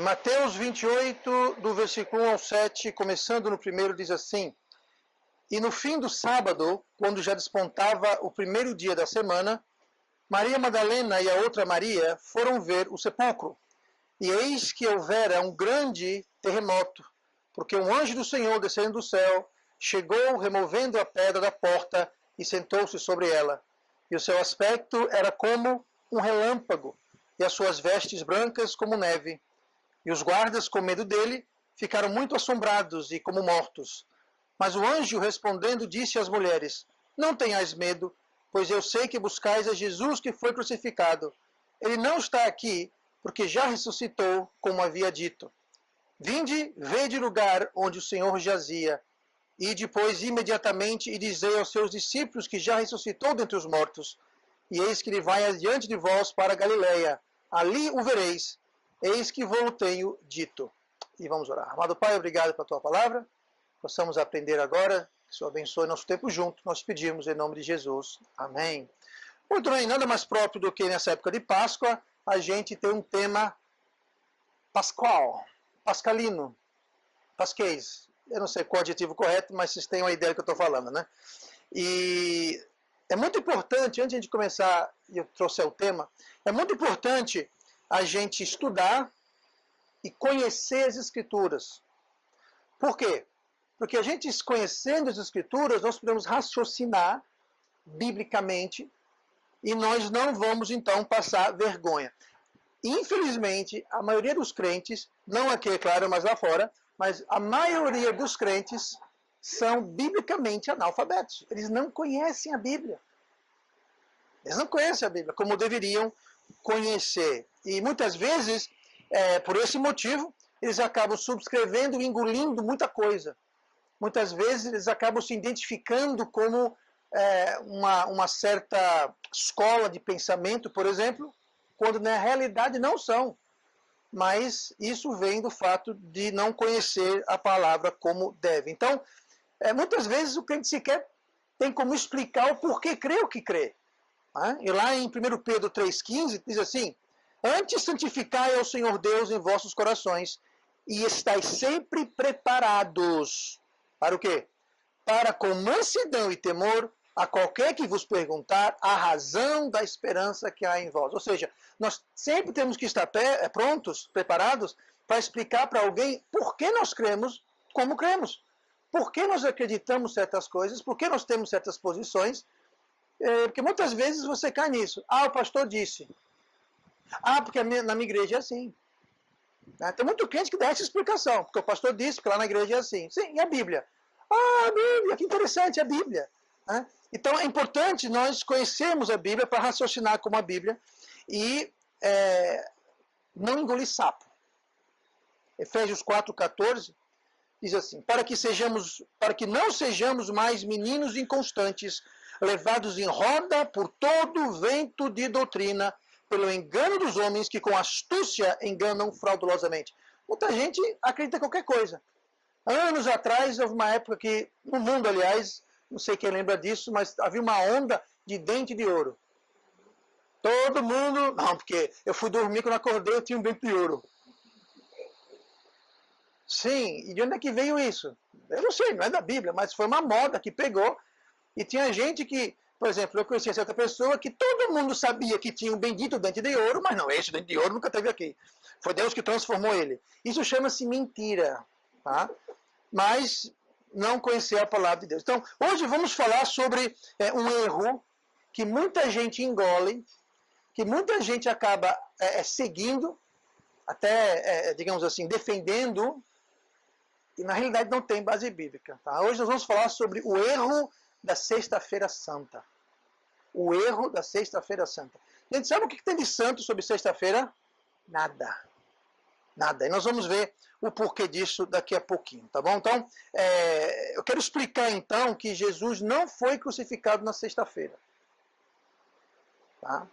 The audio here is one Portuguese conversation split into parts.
Mateus 28, do versículo 1 ao 7, começando no primeiro, diz assim: E no fim do sábado, quando já despontava o primeiro dia da semana, Maria Madalena e a outra Maria foram ver o sepulcro. E eis que houvera um grande terremoto, porque um anjo do Senhor, descendo do céu, chegou, removendo a pedra da porta, e sentou-se sobre ela. E o seu aspecto era como um relâmpago, e as suas vestes brancas como neve. E os guardas, com medo dele, ficaram muito assombrados e como mortos. Mas o anjo, respondendo, disse às mulheres: Não tenhais medo, pois eu sei que buscais a Jesus que foi crucificado. Ele não está aqui, porque já ressuscitou, como havia dito. Vinde, vede o lugar onde o Senhor jazia. E depois, imediatamente, e dizei aos seus discípulos que já ressuscitou dentre os mortos. E eis que ele vai adiante de vós para a Galileia. Ali o vereis. Eis que vou tenho dito. E vamos orar. Amado Pai, obrigado pela tua palavra. Possamos aprender agora. Que o Senhor abençoe nosso tempo junto. Nós pedimos em nome de Jesus. Amém. Muito bem, nada mais próprio do que nessa época de Páscoa, a gente tem um tema pascual, pascalino, pasquês. Eu não sei qual é o adjetivo correto, mas vocês têm uma ideia do que eu estou falando, né? E é muito importante, antes de começar, e eu trouxe o tema, é muito importante a gente estudar e conhecer as Escrituras. Por quê? Porque a gente, conhecendo as Escrituras, nós podemos raciocinar biblicamente e nós não vamos, então, passar vergonha. Infelizmente, a maioria dos crentes, não aqui, é claro, mas lá fora, mas a maioria dos crentes são biblicamente analfabetos. Eles não conhecem a Bíblia. Eles não conhecem a Bíblia como deveriam conhecer. E muitas vezes, por esse motivo, eles acabam subscrevendo e engolindo muita coisa. Muitas vezes eles acabam se identificando como uma certa escola de pensamento, por exemplo, quando na realidade não são. Mas isso vem do fato de não conhecer a palavra como deve. Então, muitas vezes o crente sequer tem como explicar o porquê crê o que crê. E lá em 1 Pedro 3,15 diz assim: Antes santificai ao Senhor Deus em vossos corações, e estais sempre preparados. Para o quê? Para com mansidão e temor, a qualquer que vos perguntar a razão da esperança que há em vós. Ou seja, nós sempre temos que estar prontos, preparados, para explicar para alguém por que nós cremos como cremos. Por que nós acreditamos certas coisas, por que nós temos certas posições. Porque muitas vezes você cai nisso. O pastor disse. Porque na minha igreja é assim. Tem muito crente que dá essa explicação. Porque o pastor disse, porque lá na igreja é assim. Sim, e a Bíblia? A Bíblia, que interessante, a Bíblia. Então é importante nós conhecermos a Bíblia para raciocinar como a Bíblia e não engolir sapo. Efésios 4,14 diz assim: para que não sejamos mais meninos inconstantes, levados em roda por todo o vento de doutrina, pelo engano dos homens que com astúcia enganam fraudulosamente. Muita gente acredita em qualquer coisa. Anos atrás, houve uma época que, no mundo, aliás, não sei quem lembra disso, mas havia uma onda de dente de ouro. Todo mundo... Não, porque eu fui dormir, quando acordei, eu tinha um dente de ouro. Sim, e de onde é que veio isso? Eu não sei, não é da Bíblia, mas foi uma moda que pegou. E tinha gente que, por exemplo, eu conhecia certa pessoa que todo mundo sabia que tinha um bendito dente de ouro, mas não, esse dente de ouro nunca teve aqui. Foi Deus que transformou ele. Isso chama-se mentira. Tá? Mas não conhecer a palavra de Deus. Então, hoje vamos falar sobre um erro que muita gente engole, que muita gente acaba seguindo, até, digamos assim, defendendo, e na realidade não tem base bíblica. Tá? Hoje nós vamos falar sobre o erro da Sexta-feira Santa. O erro da Sexta-feira Santa. Gente, sabe o que tem de santo sobre Sexta-feira? Nada. Nada. E nós vamos ver o porquê disso daqui a pouquinho, tá bom? Então, eu quero explicar então que Jesus não foi crucificado na sexta-feira. Tá?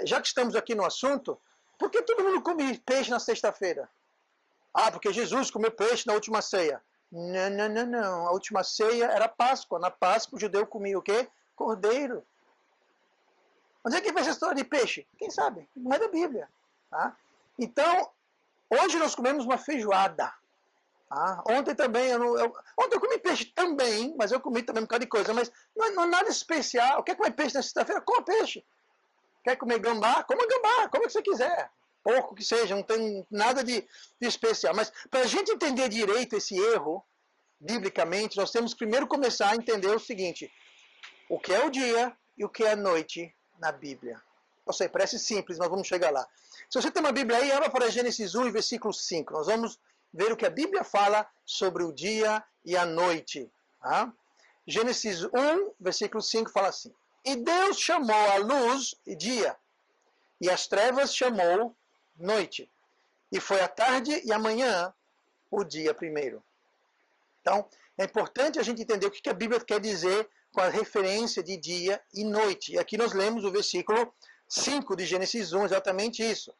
Já que estamos aqui no assunto, por que todo mundo come peixe na sexta-feira? Porque Jesus comeu peixe na última ceia. Não, não, não, não. A última ceia era Páscoa. Na Páscoa o judeu comia o quê? Cordeiro. Onde é que vem essa história de peixe? Quem sabe? Não é da Bíblia. Tá? Então, Hoje nós comemos uma feijoada. Ontem também, ontem eu comi peixe também, mas eu comi também um bocado de coisa, mas não é nada especial. Quer comer peixe na sexta-feira? Coma peixe. Quer comer gambá? Coma gambá, como que você quiser. Porco que seja, não tem nada de especial. Mas para a gente entender direito esse erro, biblicamente, nós temos que primeiro começar a entender o seguinte: o que é o dia e o que é a noite na Bíblia. Eu sei, parece simples, mas vamos chegar lá. Se você tem uma Bíblia aí, abra para Gênesis 1, versículo 5. Nós vamos ver o que a Bíblia fala sobre o dia e a noite. Gênesis 1, versículo 5 fala assim: E Deus chamou a luz dia, e as trevas chamou noite. E foi a tarde e a manhã o dia primeiro. Então, é importante a gente entender o que a Bíblia quer dizer com a referência de dia e noite. E aqui nós lemos o versículo 5 de Gênesis 1, exatamente isso.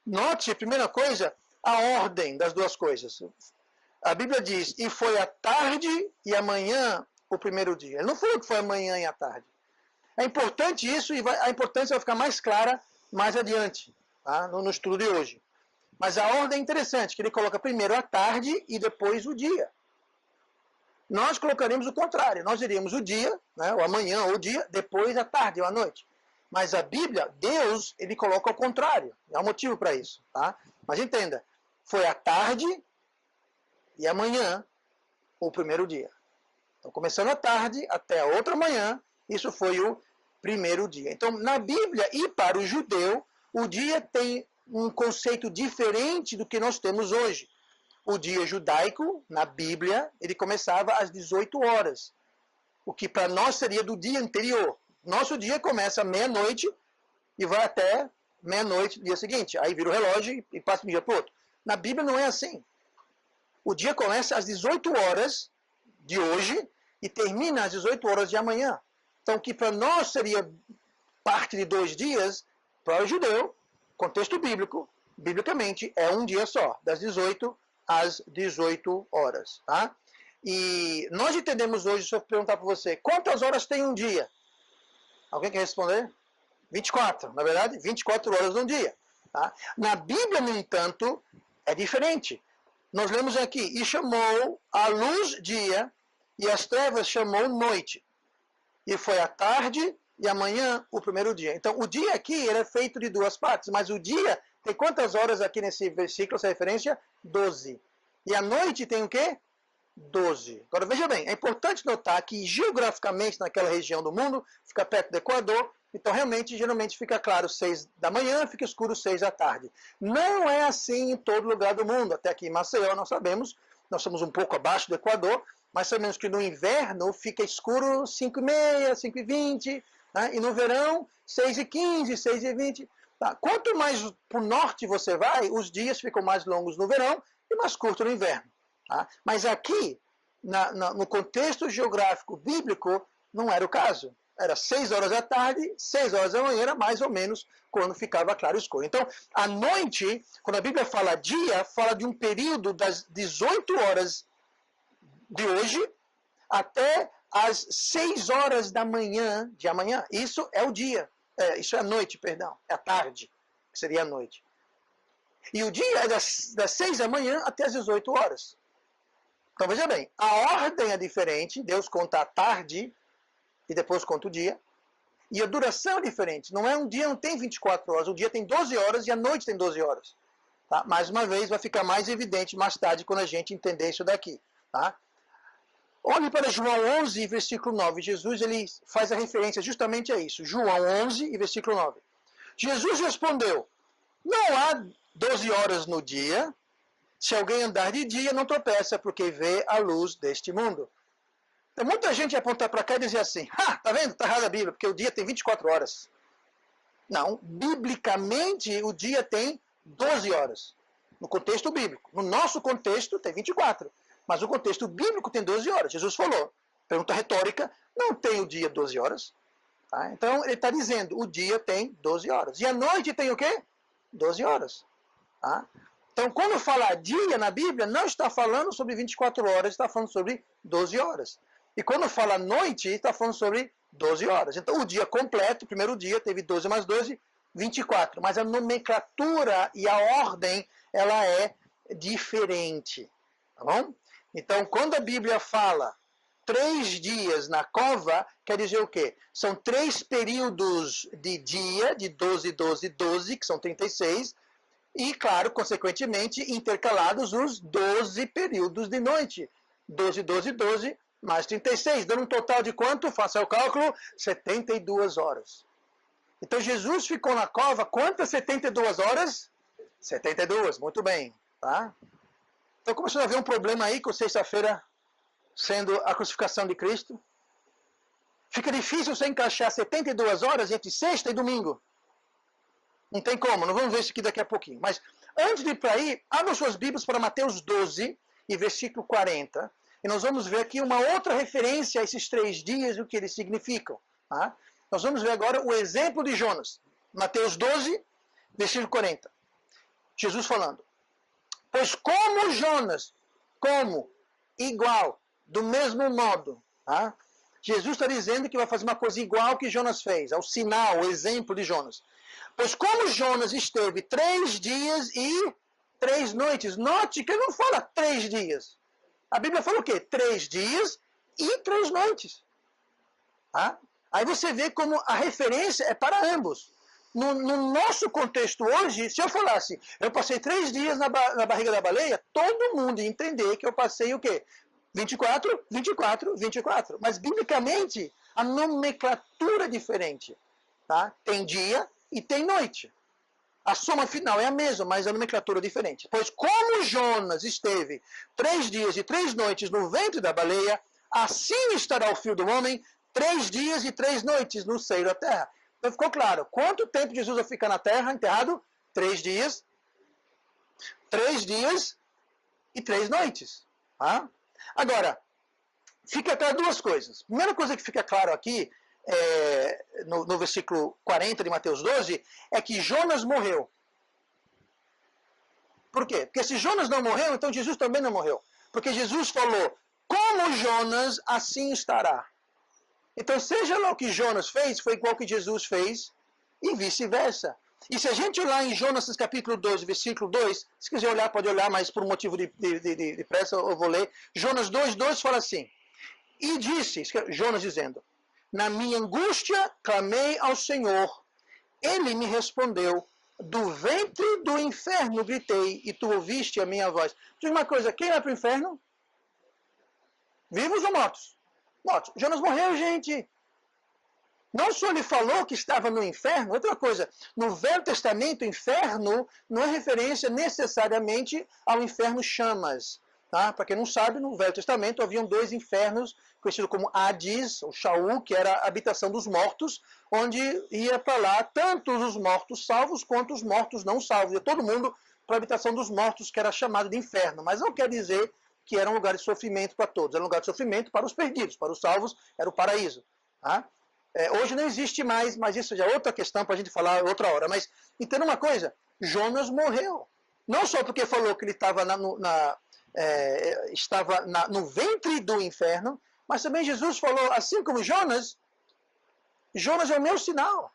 Note, a primeira coisa, a ordem das duas coisas. A Bíblia diz, e foi a tarde e a manhã o primeiro dia. Ele não falou que foi a manhã e a tarde. É importante isso, e a importância vai ficar mais clara mais adiante, no estudo de hoje. Mas a ordem é interessante, que ele coloca primeiro a tarde e depois o dia. Nós colocaríamos o contrário, nós iríamos o dia, ou amanhã ou o dia, depois a tarde ou a noite. Mas a Bíblia, Deus, ele coloca o contrário. Há um motivo para isso. Mas entenda, foi a tarde e amanhã o primeiro dia. Então, começando a tarde até a outra manhã, isso foi o primeiro dia. Então, na Bíblia e para o judeu, o dia tem um conceito diferente do que nós temos hoje. O dia judaico, na Bíblia, ele começava às 18 horas. O que para nós seria do dia anterior. Nosso dia começa à meia-noite e vai até meia-noite do dia seguinte. Aí vira o relógio e passa de um dia para o outro. Na Bíblia não é assim. O dia começa às 18 horas de hoje e termina às 18 horas de amanhã. Então, o que para nós seria parte de 2 dias, para o judeu, contexto bíblico, biblicamente, é um dia só, das 18 às 18 horas. E nós entendemos hoje, se eu perguntar para você, quantas horas tem um dia? Alguém quer responder? 24, na verdade, 24 horas num dia. Na Bíblia, no entanto, é diferente. Nós lemos aqui, e chamou a luz dia, e as trevas chamou noite. E foi a tarde e amanhã o primeiro dia. Então, o dia aqui era feito de 2 partes, mas o dia tem quantas horas aqui nesse versículo, essa referência? 12. E a noite tem o quê? 12. Agora, veja bem, é importante notar que geograficamente naquela região do mundo, fica perto do Equador, então realmente, geralmente fica claro 6 da manhã, fica escuro 6 da tarde. Não é assim em todo lugar do mundo. Até aqui em Maceió nós sabemos, nós somos um pouco abaixo do Equador, mas sabemos que no inverno fica escuro 5h30, 5h20, e no verão 6h15, 6h20. Quanto mais para o norte você vai, os dias ficam mais longos no verão e mais curtos no inverno. Mas aqui, no contexto geográfico bíblico, não era o caso. Era 6 horas da tarde, 6 horas da manhã, era mais ou menos quando ficava claro e escuro. Então, à noite, quando a Bíblia fala dia, fala de um período das 18 horas de hoje até às 6 horas da manhã de amanhã. Isso é o dia. Isso é a noite, perdão. É a tarde, que seria a noite. E o dia é das 6 da manhã até as 18 horas. Então, veja bem, a ordem é diferente. Deus conta a tarde e depois conta o dia. E a duração é diferente. Não é um dia, não tem 24 horas. O dia tem 12 horas e a noite tem 12 horas. Mais uma vez, vai ficar mais evidente mais tarde quando a gente entender isso daqui. Olhe para João 11, versículo 9. Jesus ele faz a referência justamente a isso. João 11, versículo 9. Jesus respondeu, não há 12 horas no dia. Se alguém andar de dia, não tropeça, porque vê a luz deste mundo. Então, muita gente vai apontar para cá e dizer assim, tá vendo? Está errada a Bíblia, porque o dia tem 24 horas. Não, biblicamente, o dia tem 12 horas. No contexto bíblico. No nosso contexto, tem 24. Mas o contexto bíblico tem 12 horas. Jesus falou, pergunta retórica, não tem o dia 12 horas? Então, ele está dizendo, o dia tem 12 horas. E a noite tem o quê? 12 horas. Então, quando fala dia na Bíblia, não está falando sobre 24 horas, está falando sobre 12 horas. E quando fala noite, está falando sobre 12 horas. Então, o dia completo, o primeiro dia, teve 12 mais 12, 24. Mas a nomenclatura e a ordem, ela é diferente. Tá bom? Então, quando a Bíblia fala 3 dias na cova, quer dizer o quê? São 3 períodos de dia, de 12, 12, 12, que são 36, e, claro, consequentemente, intercalados os 12 períodos de noite. 12, 12, 12, mais 36, dando um total de quanto? Faça o cálculo, 72 horas. Então, Jesus ficou na cova, quantas 72 horas? 72, muito bem. Tá? Então, começou a haver um problema aí com sexta-feira sendo a crucificação de Cristo. Fica difícil você encaixar 72 horas entre sexta e domingo. Não tem como, não vamos ver isso aqui daqui a pouquinho. Mas antes de ir para aí, abram suas Bíblias para Mateus 12 e versículo 40. E nós vamos ver aqui uma outra referência a esses 3 dias e o que eles significam. Tá? Nós vamos ver agora o exemplo de Jonas. Mateus 12, versículo 40. Jesus falando. Pois como Jonas, como igual, do mesmo modo. Tá? Jesus está dizendo que vai fazer uma coisa igual que Jonas fez. É o sinal, o exemplo de Jonas. Pois como Jonas esteve 3 dias e 3 noites. Note que ele não fala 3 dias. A Bíblia fala o quê? 3 dias e 3 noites. Tá? Aí você vê como a referência é para ambos. No nosso contexto hoje, se eu falasse, eu passei 3 dias na barriga da baleia, todo mundo ia entender que eu passei o quê? 24, 24, 24. Mas, biblicamente, a nomenclatura é diferente. Tá? Tem dia e tem noite. A soma final é a mesma, mas a nomenclatura é diferente. Pois como Jonas esteve 3 dias e 3 noites no ventre da baleia, assim estará o Filho do Homem 3 dias e 3 noites no seio da terra. Então ficou claro. Quanto tempo Jesus vai ficar na terra, enterrado? 3 dias. 3 dias e 3 noites. Tá? Agora, fica claro 2 coisas. Primeira coisa que fica claro aqui, no versículo 40 de Mateus 12, é que Jonas morreu. Por quê? Porque se Jonas não morreu, então Jesus também não morreu. Porque Jesus falou, como Jonas, assim estará. Então, seja lá o que Jonas fez, foi igual que Jesus fez, e vice-versa. E se a gente olhar em Jonas capítulo 2, versículo 2, se quiser olhar, pode olhar, mas por motivo de pressa eu vou ler. Jonas 2, 2 fala assim, e disse, Jonas dizendo, na minha angústia clamei ao Senhor, ele me respondeu, do ventre do inferno gritei, e tu ouviste a minha voz. Diz uma coisa, quem vai para o inferno? Vivos ou mortos? Mortos. Jonas morreu, gente. Não só ele falou que estava no inferno, outra coisa, no Velho Testamento, inferno não é referência necessariamente ao inferno chamas. Tá? Para quem não sabe, no Velho Testamento haviam 2 infernos, conhecidos como Hades, ou Shaul, que era a habitação dos mortos, onde ia para lá tanto os mortos salvos quanto os mortos não salvos. Ia todo mundo para a habitação dos mortos, que era chamado de inferno. Mas não quer dizer que era um lugar de sofrimento para todos. Era um lugar de sofrimento para os perdidos. Para os salvos, era o paraíso. Tá? Hoje não existe mais, mas isso já é outra questão para a gente falar outra hora. Mas entenda uma coisa, Jonas morreu. Não só porque falou que ele estava no ventre do inferno, mas também Jesus falou, assim como Jonas é o meu sinal.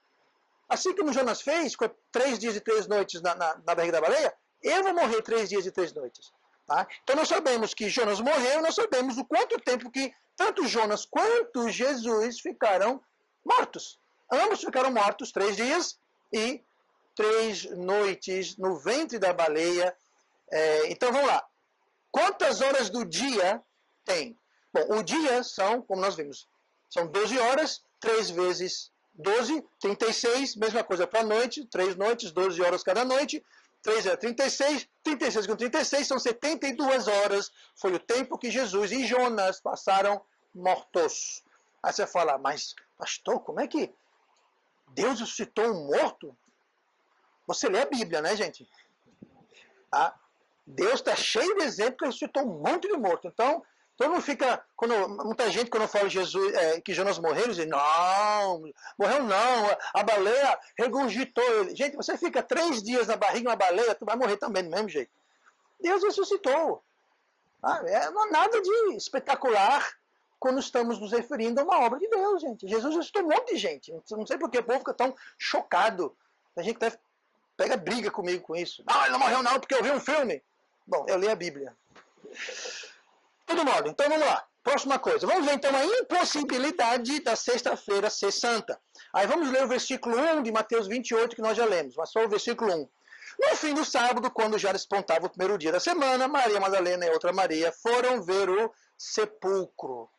Assim como Jonas fez, com 3 dias e 3 noites na barriga da baleia, eu vou morrer 3 dias e 3 noites. Tá? Então nós sabemos que Jonas morreu, nós sabemos o quanto tempo que tanto Jonas quanto Jesus ficaram mortos. Ambos ficaram mortos 3 dias e 3 noites no ventre da baleia. Então vamos lá. Quantas horas do dia tem? Bom, o dia são, como nós vimos, são 12 horas, 3 vezes 12, 36, mesma coisa para a noite, 3 noites, 12 horas cada noite, 3 é 36, 36 com 36 são 72 horas, foi o tempo que Jesus e Jonas passaram mortos. Aí você fala, mas pastor, como é que Deus ressuscitou um morto? Você lê a Bíblia, né, gente? Ah, Deus está cheio de exemplos que ressuscitou um monte de morto. Então não fica, muita gente quando fala Jesus, que Jonas morreu, diz, não, morreu não, a baleia regurgitou ele. Gente, você fica 3 dias na barriga de uma baleia, tu vai morrer também do mesmo jeito. Deus ressuscitou. Não é nada de espetacular quando estamos nos referindo a uma obra de Deus, gente. Jesus ressuscitou um monte de gente. Não sei por que o povo fica tão chocado Tem gente que pega briga comigo com isso. Não, ele não morreu não porque eu vi um filme. Bom, eu li a Bíblia. De todo modo, então vamos lá. Próxima coisa. Vamos ver então a impossibilidade da sexta-feira ser santa. Aí vamos ler o versículo 1 de Mateus 28, que nós já lemos, mas só o versículo 1. No fim do sábado, quando já despontava o primeiro dia da semana, Maria Madalena e outra Maria foram ver o sepulcro.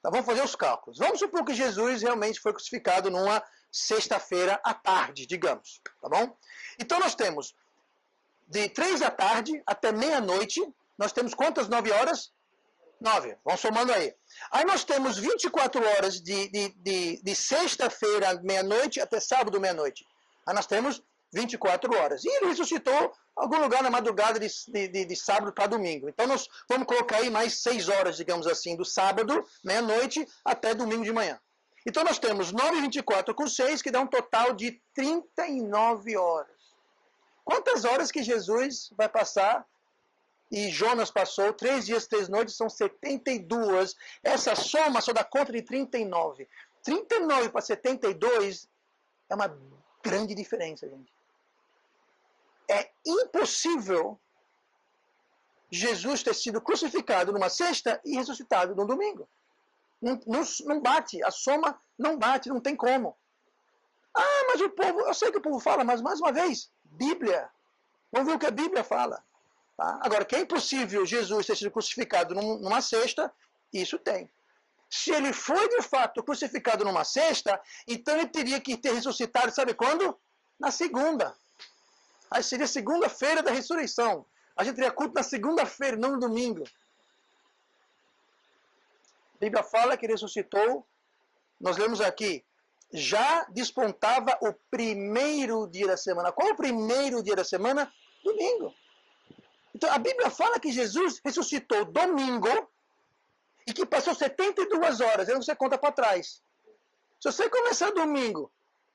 Tá, vamos fazer os cálculos. Vamos supor que Jesus realmente foi crucificado numa sexta-feira à tarde, digamos. Tá bom? Então nós temos de 3 da tarde até meia-noite, nós temos quantas 9 horas? 9. Vamos somando aí. Aí nós temos 24 horas de sexta-feira meia-noite até sábado meia-noite. Aí nós temos 24 horas. E ele ressuscitou em algum lugar na madrugada de sábado para domingo. Então nós vamos colocar aí mais 6 horas, digamos assim, do sábado, meia-noite, até domingo de manhã. Então nós temos 9 e 24 com 6, que dá um total de 39 horas. Quantas horas que Jesus vai passar? E Jonas passou 3 dias, 3 noites, são 72. Essa soma só dá conta de 39. 39 para 72 é uma grande diferença, gente. É impossível Jesus ter sido crucificado numa sexta e ressuscitado no domingo. Não bate, a soma não bate, não tem como. Ah, mas o povo, eu sei que o povo fala, mas mais uma vez, Bíblia. Vamos ver o que a Bíblia fala. Tá? Agora, que é impossível Jesus ter sido crucificado numa sexta, isso tem. Se ele foi de fato crucificado numa sexta, então ele teria que ter ressuscitado, sabe quando? Na segunda. Aí seria segunda-feira da ressurreição. A gente teria culto na segunda-feira, não no domingo. A Bíblia fala que ele ressuscitou, nós lemos aqui, já despontava o primeiro dia da semana. Qual é o primeiro dia da semana? Domingo. Então a Bíblia fala que Jesus ressuscitou domingo e que passou 72 horas, aí você conta para trás. Se você começar domingo,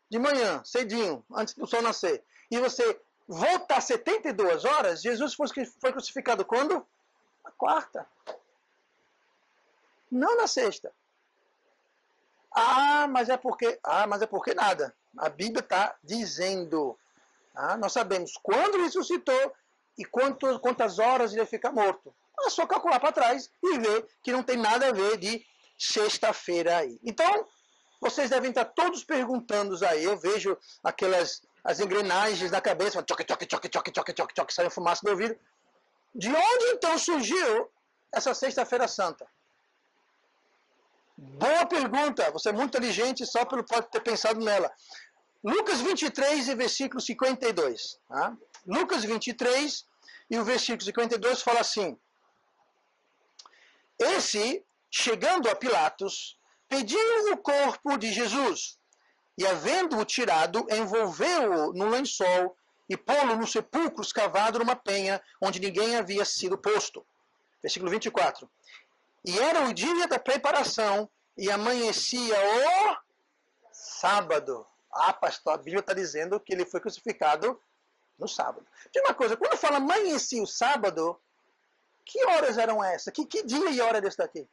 de manhã, cedinho, antes do sol nascer, e você voltar 72 horas, Jesus foi crucificado quando? Na quarta. Não na sexta. Mas é porque nada. A Bíblia está dizendo. Nós sabemos quando ele ressuscitou e quantas horas ele fica morto. É só calcular para trás e ver que não tem nada a ver de sexta-feira aí. Então, vocês devem estar todos perguntando aí. Eu vejo as engrenagens na cabeça, toque, toque, toque, toque, toque, toque, toque, saindo fumaça do ouvido. De onde então surgiu essa sexta-feira santa? Boa pergunta, você é muito inteligente só pelo pode ter pensado nela. Lucas 23 e versículo 52. Tá? Lucas 23 e o versículo 52 fala assim: Esse, chegando a Pilatos, pediu o corpo de Jesus, e havendo-o tirado, envolveu-o num lençol e pô-lo no sepulcro escavado numa penha, onde ninguém havia sido posto. Versículo 24. E era o dia da preparação, e amanhecia o sábado. Pastor, a Bíblia está dizendo que ele foi crucificado no sábado. Diz uma coisa, quando fala amanhecia o sábado, que horas eram essas? Que dia e hora desse daqui?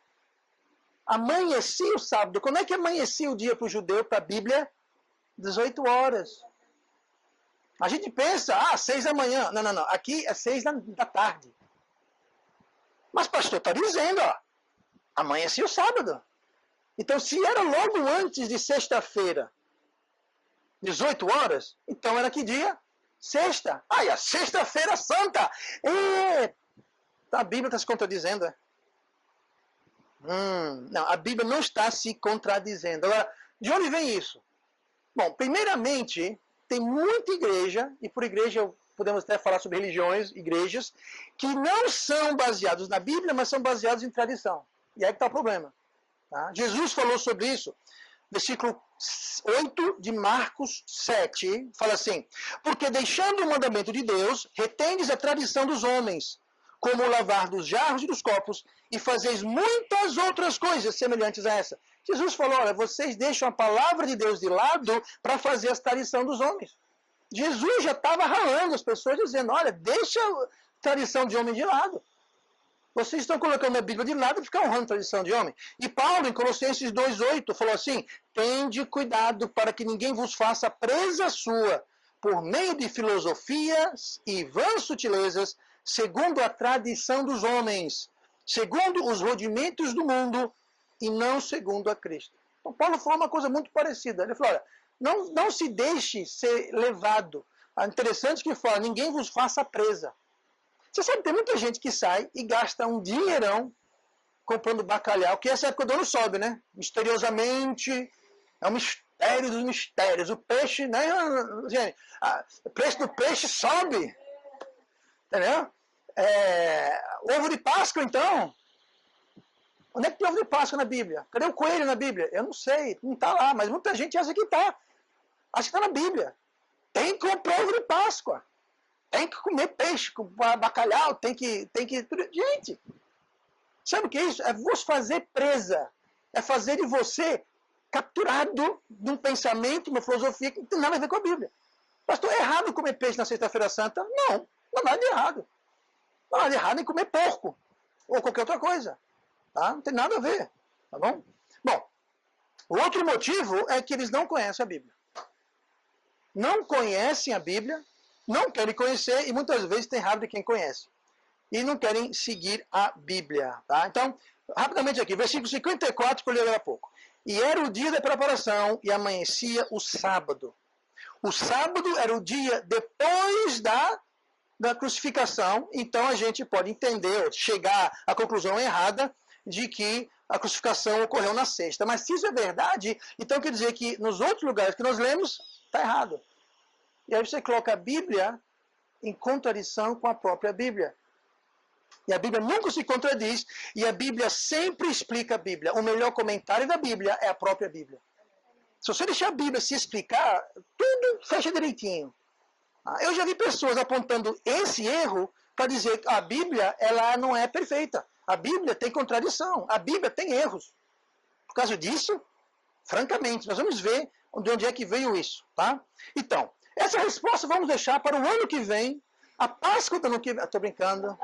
Amanhecia o sábado. Quando é que amanhecia o dia para o judeu, para a Bíblia? 18 horas. A gente pensa, 6 da manhã. Não. Aqui é 6 da tarde. Mas pastor, está dizendo, amanhecia o sábado. Então, se era logo antes de sexta-feira, 18 horas, então era que dia? Sexta. A sexta-feira santa. A Bíblia está se contradizendo, é? Não, a Bíblia não está se contradizendo. Agora, de onde vem isso? Bom, primeiramente, tem muita igreja, e por igreja podemos até falar sobre religiões, igrejas, que não são baseados na Bíblia, mas são baseados em tradição. E aí que está o problema. Tá? Jesus falou sobre isso. Versículo 8 de Marcos 7, fala assim: Porque deixando o mandamento de Deus, retendes a tradição dos homens, como o lavar dos jarros e dos copos, e fazeis muitas outras coisas semelhantes a essa. Jesus falou, olha, vocês deixam a palavra de Deus de lado para fazer a tradição dos homens. Jesus já estava ralando as pessoas, dizendo, olha, deixa a tradição de homem de lado. Vocês estão colocando a Bíblia de lado e ficam honrando a tradição de homem. E Paulo, em Colossenses 2,8, falou assim, tende cuidado para que ninguém vos faça presa sua, por meio de filosofias e vãs sutilezas, segundo a tradição dos homens, segundo os rudimentos do mundo, e não segundo a Cristo. Então, Paulo falou uma coisa muito parecida. Ele falou, olha, não se deixe ser levado. É interessante que fala, ninguém vos faça presa. Você sabe, tem muita gente que sai e gasta um dinheirão comprando bacalhau, que essa época do ano sobe, né? Misteriosamente, é um mistério dos mistérios. O peixe, né, gente? O preço do peixe sobe. Entendeu? Ovo de Páscoa, então. Onde é que tem ovo de Páscoa na Bíblia? Cadê o coelho na Bíblia? Eu não sei, não está lá, mas muita gente acha que está. Acha que está na Bíblia. Tem que comprar ovo de Páscoa. Tem que comer peixe, bacalhau, tem que... Gente, sabe o que é isso? É vos fazer presa. É fazer de você capturado de um pensamento, uma filosofia que não tem nada a ver com a Bíblia. Pastor, é errado comer peixe na Sexta-feira Santa? Não, não há nada de errado. Não há nada de errado em comer porco ou qualquer outra coisa. Tá? Não tem nada a ver. Tá bom? Bom, o outro motivo é que eles não conhecem a Bíblia. Não conhecem a Bíblia, não querem conhecer e muitas vezes tem raiva de quem conhece. E não querem seguir a Bíblia. Tá? Então, rapidamente aqui, versículo 54 que eu li agora há pouco. E era o dia da preparação e amanhecia o sábado. O sábado era o dia depois da crucificação, então a gente pode entender, ou chegar à conclusão errada de que a crucificação ocorreu na sexta. Mas se isso é verdade, então quer dizer que nos outros lugares que nós lemos, está errado. E aí você coloca a Bíblia em contradição com a própria Bíblia. E a Bíblia nunca se contradiz, e a Bíblia sempre explica a Bíblia. O melhor comentário da Bíblia é a própria Bíblia. Se você deixar a Bíblia se explicar, tudo fecha direitinho. Eu já vi pessoas apontando esse erro para dizer que a Bíblia ela não é perfeita. A Bíblia tem contradição, a Bíblia tem erros. Por causa disso, francamente, nós vamos ver de onde é que veio isso. Tá? Então, essa resposta vamos deixar para o ano que vem, a Páscoa do ano que vem. Estou brincando.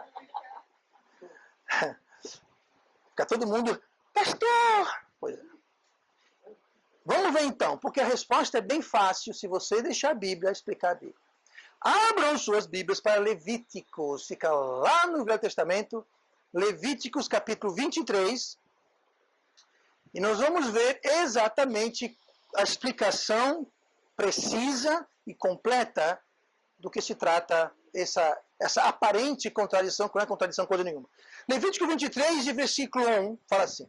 Fica todo mundo, pastor! Pois é. Vamos ver então, porque a resposta é bem fácil se você deixar a Bíblia explicar a Bíblia. Abram suas Bíblias para Levíticos, fica lá no Velho Testamento, Levíticos capítulo 23, e nós vamos ver exatamente a explicação precisa e completa do que se trata essa aparente contradição, que não é contradição coisa nenhuma. Levítico 23, de versículo 1, fala assim: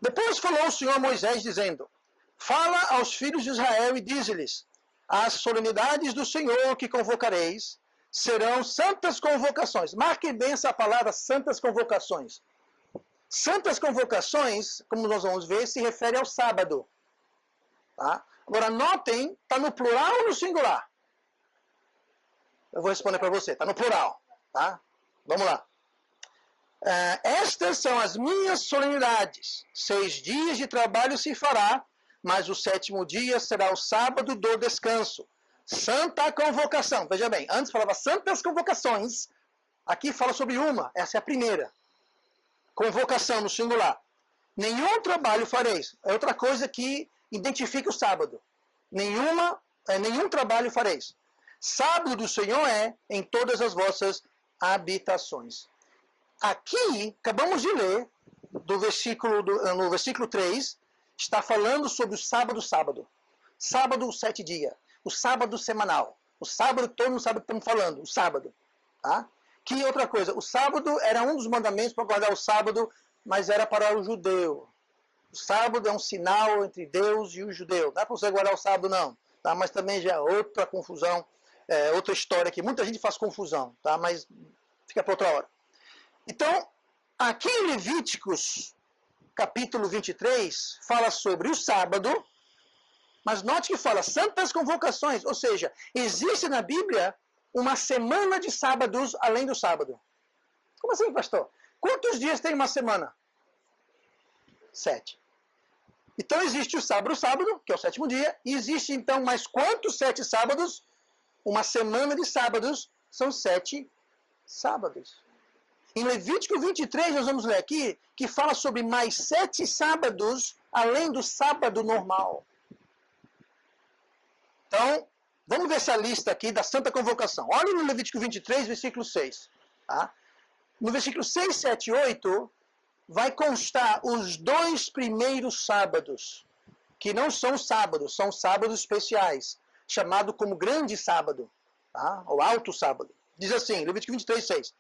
Depois falou o Senhor a Moisés, dizendo: Fala aos filhos de Israel e dize-lhes: As solenidades do Senhor que convocareis serão santas convocações. Marquem bem essa palavra, santas convocações. Santas convocações, como nós vamos ver, se refere ao sábado. Tá? Agora, notem, está no plural ou no singular? Eu vou responder para você, está no plural. Tá? Vamos lá. Estas são as minhas solenidades. 6 dias de trabalho se fará, mas o 7º dia será o sábado do descanso. Santa convocação. Veja bem, antes falava santas convocações. Aqui fala sobre uma. Essa é a primeira. Convocação no singular. Nenhum trabalho fareis. É outra coisa que identifica o sábado. Nenhum trabalho fareis. Sábado do Senhor é em todas as vossas habitações. Aqui, acabamos de ler, no versículo 3, está falando sobre o sábado. Sábado, o 7 dias. O sábado semanal. O sábado, todo mundo sabe o que estamos falando. O sábado. Tá? Que outra coisa, o sábado era um dos mandamentos para guardar o sábado, mas era para o judeu. O sábado é um sinal entre Deus e o judeu. Não é para você guardar o sábado, não. Tá? Mas também já é outra confusão, outra história que muita gente faz confusão. Tá? Mas fica para outra hora. Então, aqui em Levíticos, capítulo 23, fala sobre o sábado, mas note que fala santas convocações, ou seja, existe na Bíblia uma semana de sábados além do sábado. Como assim, pastor? Quantos dias tem uma semana? 7. Então existe o sábado, que é o 7º dia, e existe então mais quantos 7 sábados? Uma semana de sábados são 7 sábados. Em Levítico 23, nós vamos ler aqui, que fala sobre mais 7 sábados, além do sábado normal. Então, Vamos ver essa lista aqui da Santa Convocação. Olha no Levítico 23, versículo 6. Tá? No versículo 6, 7 e 8, vai constar os 2 primeiros sábados, que não são sábados, são sábados especiais, chamado como Grande Sábado, tá? Ou Alto Sábado. Diz assim, Levítico 23, 6.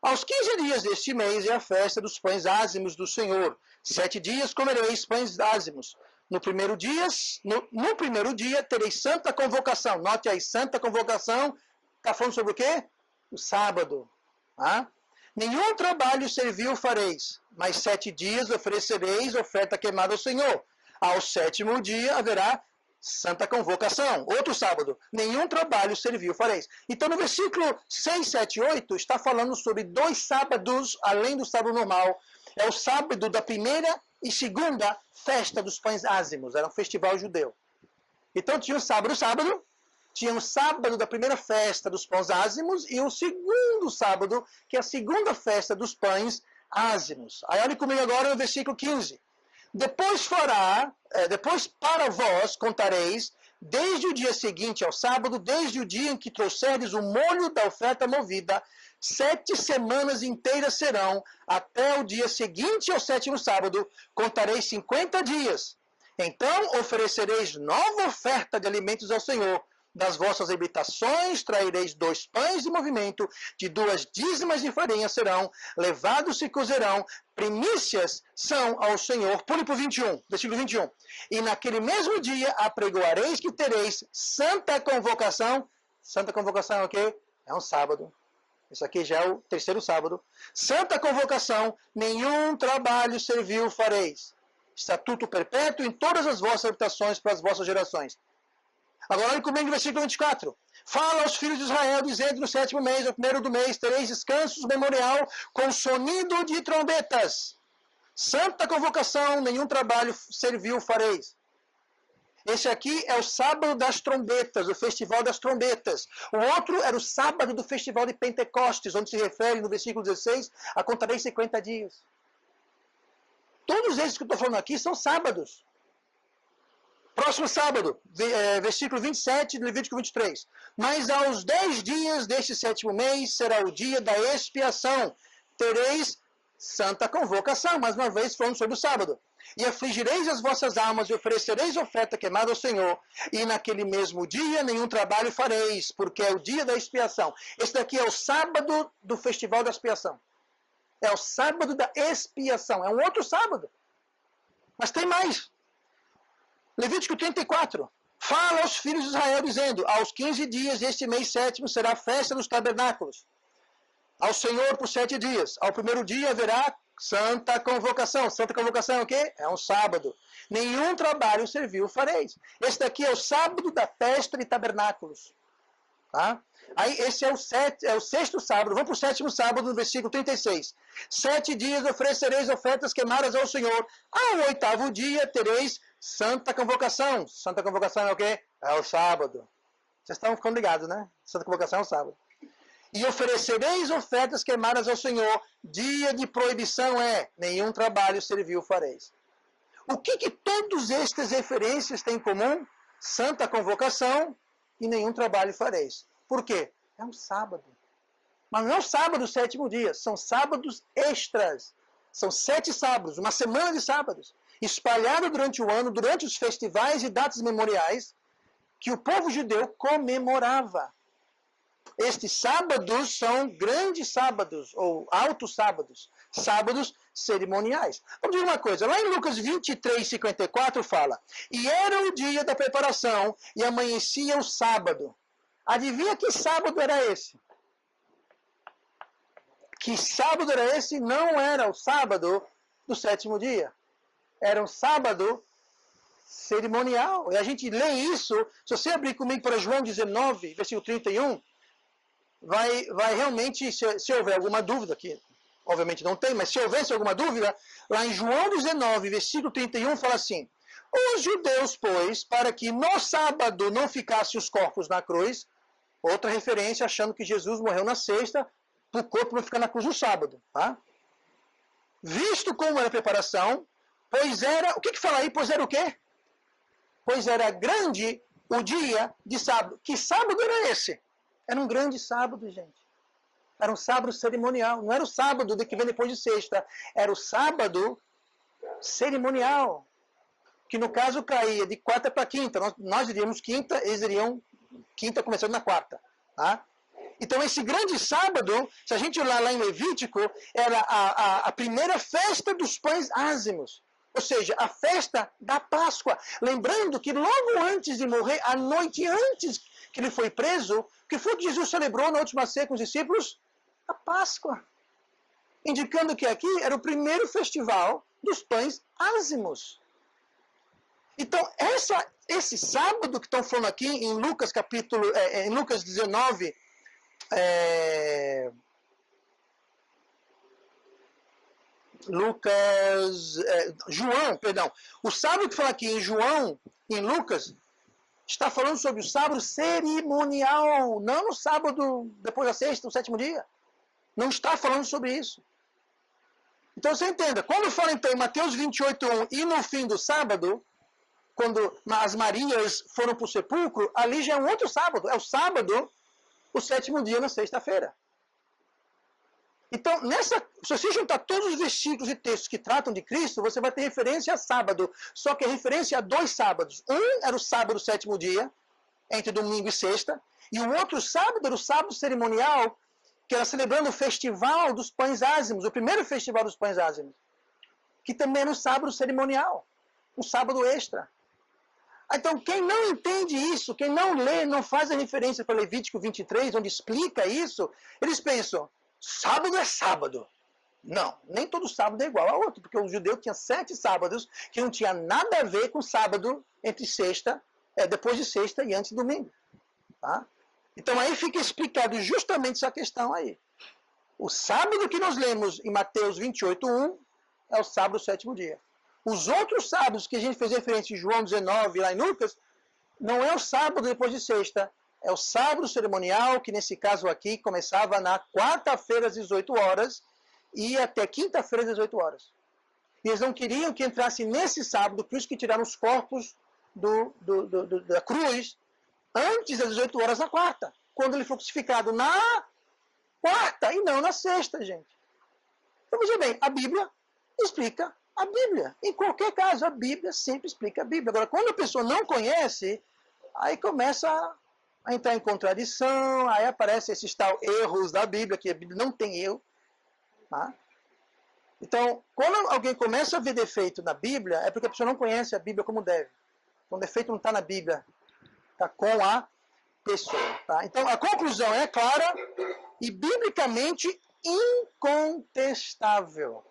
Aos 15 dias deste mês é a festa dos pães ázimos do Senhor. 7 dias comereis pães ázimos. No primeiro dia tereis santa convocação. Note aí, santa convocação. Está falando sobre o quê? O sábado. Tá? Nenhum trabalho servil fareis, mas 7 dias oferecereis oferta queimada ao Senhor. Ao 7º dia haverá santa convocação. Outro sábado. Nenhum trabalho servil fareis. Então no versículo 6, 7 e 8 está falando sobre 2 sábados, além do sábado normal. É o sábado da primeira e segunda festa dos pães ázimos. Era um festival judeu. Então tinha o sábado, tinha o sábado da primeira festa dos pães ázimos e o segundo sábado, que é a segunda festa dos pães ázimos. Aí olhe comigo agora no versículo 15. Depois para vós contareis, desde o dia seguinte ao sábado, desde o dia em que trouxeres o molho da oferta movida, 7 semanas inteiras serão, até o dia seguinte ao 7º sábado, contareis 50 dias. Então oferecereis nova oferta de alimentos ao Senhor. Das vossas habitações traireis 2 pães de movimento, de 2 dízimas de farinha serão, levados se cozerão, primícias são ao Senhor. Pule para o 21, versículo 21. E naquele mesmo dia apregoareis que tereis santa convocação. Santa convocação é o quê? É um sábado. Isso aqui já é o 3º sábado. Santa convocação, nenhum trabalho servil fareis. Estatuto perpétuo em todas as vossas habitações para as vossas gerações. Agora olhe comigo no versículo 24. Fala aos filhos de Israel, dizendo no 7º mês, no 1º do mês, tereis descansos memorial com sonido de trombetas. Santa convocação, nenhum trabalho servil fareis. Esse aqui é o sábado das trombetas, o festival das trombetas. O outro era o sábado do festival de Pentecostes, onde se refere no versículo 16, a contareis 50 dias. Todos esses que eu estou falando aqui são sábados. Próximo sábado, versículo 27 do Levítico 23. Mas aos 10 dias deste 7º mês será o dia da expiação. Tereis santa convocação, mais uma vez falando sobre o sábado. E afligireis as vossas almas e oferecereis oferta queimada ao Senhor. E naquele mesmo dia nenhum trabalho fareis, porque é o dia da expiação. Esse daqui é o sábado do festival da expiação. É o sábado da expiação. É um outro sábado. Mas tem mais. Levítico 34. Fala aos filhos de Israel, dizendo, aos 15 dias deste mês 7º será a festa dos tabernáculos. Ao Senhor por 7 dias. Ao 1º dia haverá santa convocação. Santa convocação é o quê? É um sábado. Nenhum trabalho servil fareis. Esse daqui é o sábado da festa de tabernáculos. Tá? Aí esse é o 6º sábado. Vamos para o 7º sábado, no versículo 36. 7 dias oferecereis ofertas queimadas ao Senhor. Ao 8º dia tereis santa convocação. Santa convocação é o quê? É o sábado. Vocês estão ficando ligados, né? Santa convocação é o sábado. E oferecereis ofertas queimadas ao Senhor. Dia de proibição é, nenhum trabalho servil fareis. O que todos estas referências têm em comum? Santa convocação e nenhum trabalho fareis. Por quê? É um sábado. Mas não é o sábado, o 7º dia. São sábados extras. São 7 sábados, uma semana de sábados. Espalhado durante o ano, durante os festivais e datas memoriais, que o povo judeu comemorava. Estes sábados são grandes sábados, ou altos sábados, sábados cerimoniais. Vamos dizer uma coisa, lá em Lucas 23, 54 fala, e era o dia da preparação, e amanhecia o sábado. Adivinha que sábado era esse? Que sábado era esse? Não era o sábado do 7º dia. Era um sábado cerimonial. E a gente lê isso, se você abrir comigo para João 19, versículo 31, vai realmente, se houver alguma dúvida, que obviamente não tem, mas se houvesse alguma dúvida, lá em João 19, versículo 31, fala assim, os judeus, pois, para que no sábado não ficassem os corpos na cruz, outra referência achando que Jesus morreu na sexta, para o corpo não ficar na cruz no sábado, tá? Visto como era a preparação, pois era, o que fala aí? Pois era o quê? Pois era grande o dia de sábado. Que sábado era esse? Era um grande sábado, gente. Era um sábado cerimonial. Não era o sábado que vem depois de sexta. Era o sábado cerimonial. Que no caso caía de quarta para quinta. Nós diríamos quinta, eles diriam quinta começando na quarta. Tá? Então esse grande sábado, se a gente olhar lá em Levítico, era a primeira festa dos pães ázimos. Ou seja, a festa da Páscoa. Lembrando que logo antes de morrer, a noite antes que ele foi preso, o que foi que Jesus celebrou na última ceia com os discípulos? A Páscoa. Indicando que aqui era o primeiro festival dos pães ázimos. Então, esse sábado que estão falando aqui em Lucas em Lucas 19, o sábado que fala aqui em João, em Lucas, está falando sobre o sábado cerimonial, não no sábado depois da sexta, o sétimo dia. Não está falando sobre isso. Então você entenda, quando fala então em Mateus 28:1 e no fim do sábado, quando as Marias foram para o sepulcro, ali já é um outro sábado. É o sábado, o sétimo dia na sexta-feira. Então, se você juntar todos os versículos e textos que tratam de Cristo, você vai ter referência a sábado. Só que é referência a dois sábados. Um era o sábado, sétimo dia, entre domingo e sexta. E o outro sábado era o sábado cerimonial, que era celebrando o festival dos pães ázimos, o primeiro festival dos pães ázimos. Que também era um sábado cerimonial, um sábado extra. Então, quem não entende isso, quem não lê, não faz a referência para Levítico 23, onde explica isso, eles pensam, sábado é sábado. Não, nem todo sábado é igual ao outro, porque o judeu tinha 7 sábados que não tinha nada a ver com sábado entre sexta, depois de sexta e antes de domingo. Tá? Então aí fica explicado justamente essa questão aí. O sábado que nós lemos em Mateus 28:1 é o sábado, sétimo dia. Os outros sábados que a gente fez referência em João 19, lá em Lucas, não é o sábado depois de sexta, é o sábado cerimonial, que nesse caso aqui começava na quarta-feira às 18 horas e até quinta-feira às 18 horas. E eles não queriam que entrasse nesse sábado, por isso que tiraram os corpos da cruz antes das 18 horas na quarta, quando ele foi crucificado na quarta e não na sexta, gente. Então veja bem, a Bíblia explica a Bíblia. Em qualquer caso, a Bíblia sempre explica a Bíblia. Agora, quando a pessoa não conhece, aí começa a entrar em contradição, aí aparecem esses tal erros da Bíblia, que a Bíblia não tem erro. Tá? Então, quando alguém começa a ver defeito na Bíblia, é porque a pessoa não conhece a Bíblia como deve. Então, o defeito não está na Bíblia, está com a pessoa. Tá? Então, a conclusão é clara e biblicamente incontestável.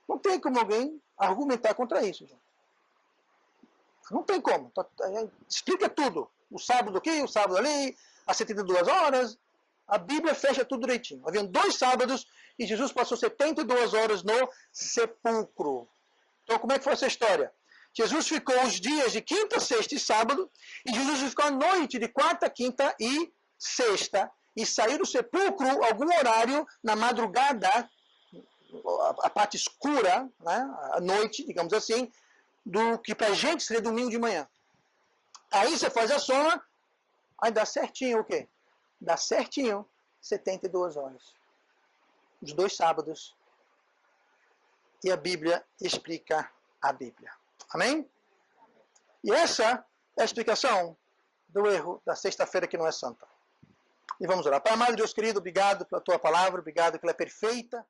Não tem como alguém argumentar contra isso, gente. Não tem como. Explica tudo. O sábado aqui, o sábado ali, as 72 horas. A Bíblia fecha tudo direitinho. Havia 2 sábados e Jesus passou 72 horas no sepulcro. Então, como é que foi essa história? Jesus ficou os dias de quinta, sexta e sábado, e Jesus ficou a noite de quarta, quinta e sexta, e saiu do sepulcro algum horário na madrugada, a parte escura, né, a noite, digamos assim, do que para a gente seria domingo de manhã. Aí você faz a soma, aí dá certinho o quê? Dá certinho 72 horas. Os 2 sábados. E a Bíblia explica a Bíblia. Amém? E essa é a explicação do erro da sexta-feira que não é santa. E vamos orar. Pai amado, Deus querido, obrigado pela tua palavra, obrigado que ela é perfeita.